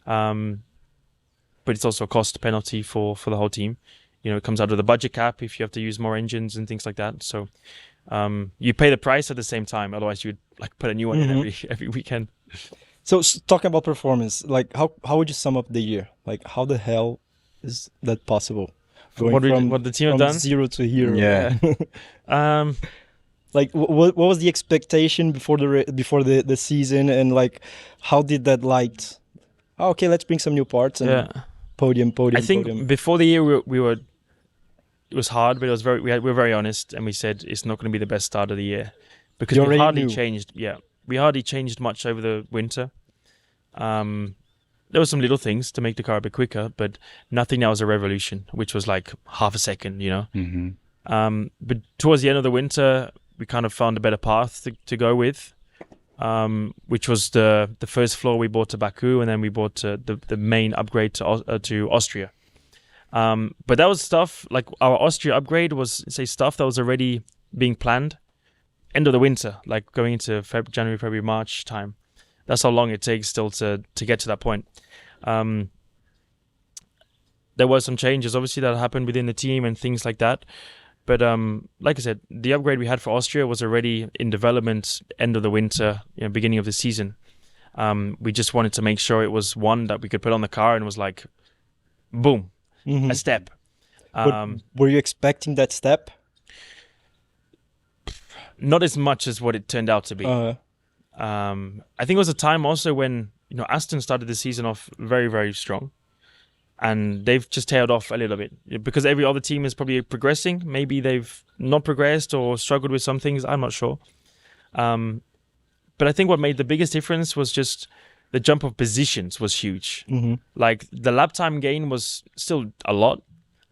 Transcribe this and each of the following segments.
But it's also a cost penalty for the whole team. It comes out of the budget cap if you have to use more engines and things like that. So you pay the price at the same time. Otherwise, you'd like put a new one in every weekend. So talking about performance, like how would you sum up the year? Like how the hell is that possible? Going What the team have from done? 0 to hero. Yeah. Like what was the expectation before the season, and like how did that light? Oh, okay, let's bring some new parts and podium. I think podium. before the year we were. It was hard, but it was we were very honest, and we said it's not going to be the best start of the year because we hardly changed. Yeah, we hardly changed much over the winter. There were some little things to make the car a bit quicker, but nothing that was a revolution, which was like half a second, But towards the end of the winter, we kind of found a better path to go with, which was the first floor we bought to Baku, and then we bought the main upgrade to Austria. But that was stuff like our Austria upgrade was stuff that was already being planned end of the winter, like going into January, February, March time. That's how long it takes still to get to that point. There were some changes obviously that happened within the team and things like that. But like I said, the upgrade we had for Austria was already in development end of the winter, beginning of the season. We just wanted to make sure it was one that we could put on the car and was like, boom. A step. Were you expecting that step? Not as much as what it turned out to be. I think it was a time also when Aston started the season off very, very strong, and they've just tailed off a little bit because every other team is probably progressing. Maybe they've not progressed or struggled with some things. I'm not sure. But I think what made the biggest difference was just the jump of positions was huge. Like the lap time gain was still a lot.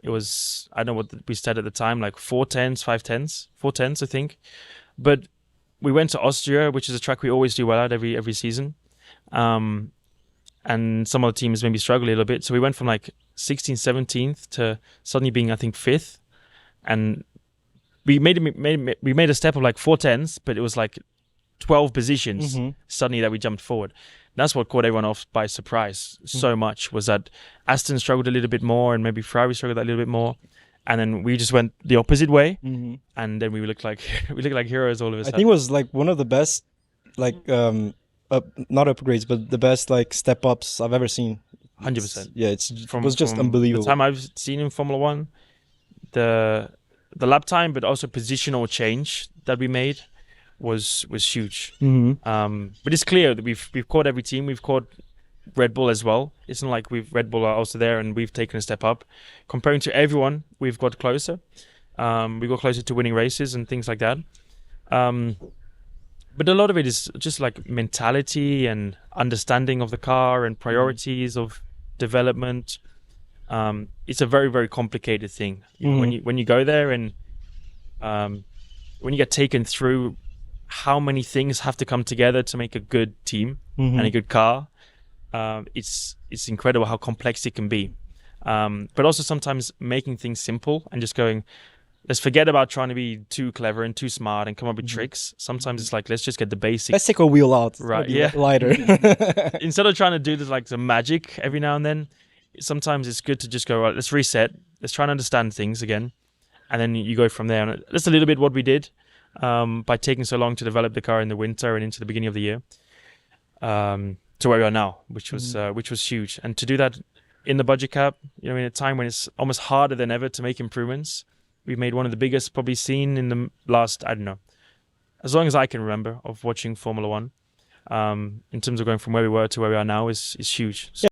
It was, I don't know what we said at the time, like 4/10s, 5/10s, 4/10s, I think. But we went to Austria, which is a track we always do well at every season. And some other teams maybe struggle a little bit. So we went from like 16th, 17th to suddenly being, I think, 5th. And we made a step of like 4/10s, but it was like 12 positions suddenly that we jumped forward. That's what caught everyone off by surprise so much, was that Aston struggled a little bit more and maybe Ferrari struggled a little bit more. And then we just went the opposite way. And then we looked like heroes all of a sudden. I think it was like one of the best, like, not upgrades, but the best like step ups I've ever seen. 100%. Yeah, it was just unbelievable. The time I've seen in Formula One, the lap time, but also positional change that we made was huge. But it's clear that we've caught every team. We've caught Red Bull as well. It's not like Red Bull are also there and we've taken a step up. Comparing to everyone, we've got closer. We got closer to winning races and things like that. But a lot of it is just like mentality and understanding of the car and priorities of development. It's a very, very complicated thing. When you go there and when you get taken through how many things have to come together to make a good team and a good car, it's incredible how complex it can be. But also sometimes making things simple and just going, let's forget about trying to be too clever and too smart and come up with tricks. Sometimes it's like, let's just get the basics. Let's take a wheel out. Right, yeah. Lighter. Instead of trying to do this like some magic every now and then, sometimes it's good to just go, right, let's reset. Let's try and understand things again. And then you go from there. And that's a little bit what we did by taking so long to develop the car in the winter and into the beginning of the year to where we are now, which was huge. And to do that in the budget cap, in a time when it's almost harder than ever to make improvements, we made one of the biggest probably seen in the last, I don't know, as long as I can remember of watching Formula One. In terms of going from where we were to where we are now is huge.